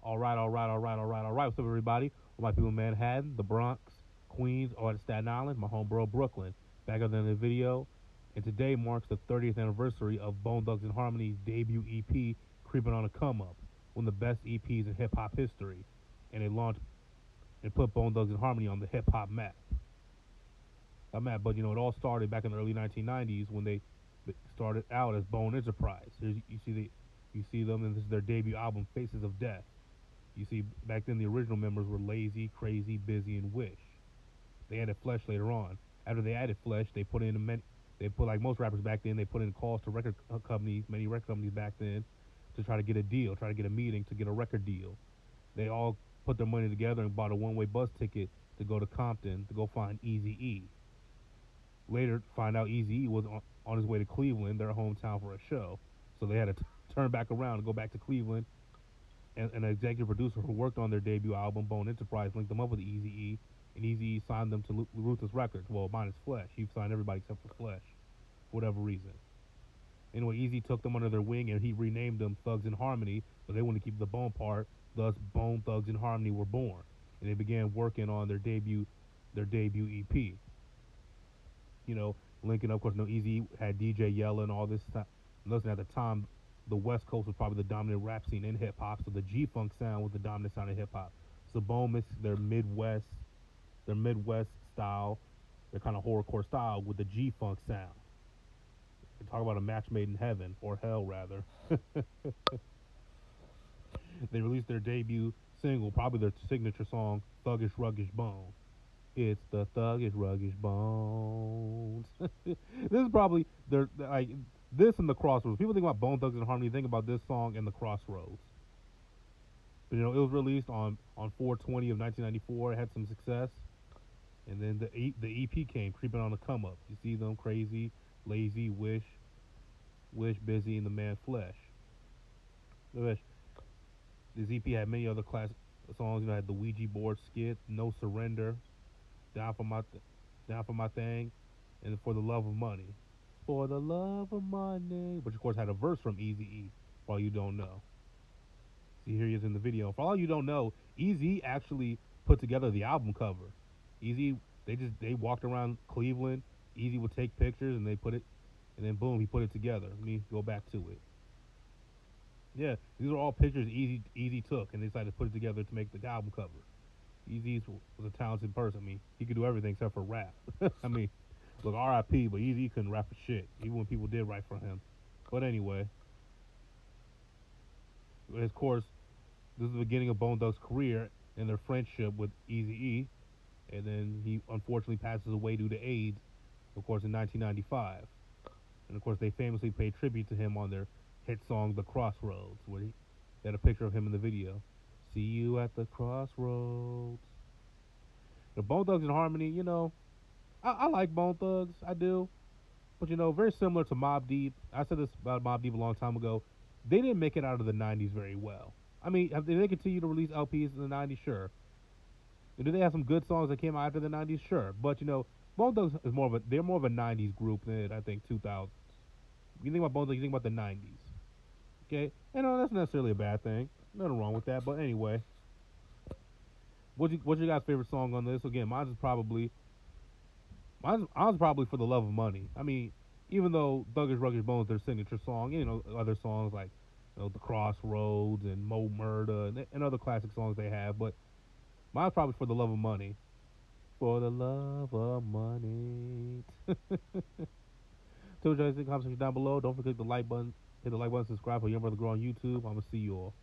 All right. What's up, everybody? All my people in Manhattan, the Bronx, Queens, or at Staten Island, my home borough, Brooklyn. Back up in the video. And today marks the 30th anniversary of Bone Thugs and Harmony's debut EP, Creepin' on a Come Up, one of the best EPs in hip hop history. And it launched and put Bone Thugs and Harmony on the hip hop map. But it all started back in the early 1990s when they started out as Bone Enterprise. You see them, and this is their debut album, Faces of Death. You see, back then the original members were Lazy, Crazy, Busy, and Wish. They added Flesh later on. After they added Flesh, they put like most rappers back then. They put in calls to record companies, many record companies back then, to try to get a deal, try to get a meeting to get a record deal. They all put their money together and bought a one-way bus ticket to go to Compton to go find Eazy-E. Later, find out Eazy-E was on his way to Cleveland, their hometown, for a show. So they had to turn back around and go back to Cleveland. And an executive producer who worked on their debut album, Bone Enterprise, linked them up with Eazy-E, and Eazy-E signed them to Ruthless Records. Well, minus Flesh. He signed everybody except for Flesh, for whatever reason. Anyway, Eazy took them under their wing, and he renamed them Thugs and Harmony, but they wanted to keep the Bone part. Thus, Bone Thugs and Harmony were born, and they began working on their debut EP. Linking up, of course, Eazy had DJ Yella and all this stuff. Listen, at the time, the West Coast was probably the dominant rap scene in hip hop, so the G-Funk sound was the dominant sound in hip hop. So Bone mixed their Midwest style, their kind of horrorcore style, with the G-Funk sound. They talk about a match made in heaven, or hell rather. They released their debut single, probably their signature song, Thuggish Ruggish Bone. It's the Thuggish Ruggish Bones. This is probably their, like, this and the Crossroads. People think about Bone Thugs and Harmony, think about this song and the Crossroads. But, it was released on 4/20 of 1994. It had some success. And then the EP came, Creepin' on the Come Up. You see them, Crazy, Lazy, Wish, Busy, and the Man Flesh. This EP had many other classic songs. It had the Ouija board skit, No Surrender, Down for My Thing, and For the Love of Money. For the love of money. Which, of course, had a verse from Eazy-E, for all you don't know. See, here he is in the video. For all you don't know, Eazy actually put together the album cover. Eazy, they walked around Cleveland. Eazy would take pictures, and and then boom, he put it together. Let me go back to it. Yeah, these are all pictures Eazy took, and they decided to put it together to make the album cover. Eazy was a talented person. I mean, he could do everything except for rap. I mean, look, R.I.P., but Eazy couldn't rap for shit, even when people did write for him. But anyway, of course, this is the beginning of Bone Thugs' career and their friendship with Eazy-E, and then he unfortunately passes away due to AIDS, of course, in 1995. And of course, they famously paid tribute to him on their hit song, The Crossroads, where he had a picture of him in the video. See you at the crossroads. The Bone Thugs and Harmony, I like Bone Thugs, I do. But, very similar to Mobb Deep. I said this about Mobb Deep a long time ago. They didn't make it out of the 90s very well. I mean, did they continue to release LPs in the 90s? Sure. And do they have some good songs that came out after the 90s? Sure. But, Bone Thugs is more of a 90s group than, I think, 2000s. You think about Bone Thugs, you think about the 90s. Okay? And that's not necessarily a bad thing. Nothing wrong with that. But anyway, what's your guys' favorite song on this? Again, mine's probably For the Love of Money. I mean, even though Thuggish Ruggish Bones is their signature song, other songs like The Crossroads and Mo Murda and other classic songs they have, but mine's probably For the Love of Money. For the love of money. So, guys, comment section down below. Don't forget the like button. Hit the like button, subscribe for Young Brother Grow on YouTube. I'm going to see you all.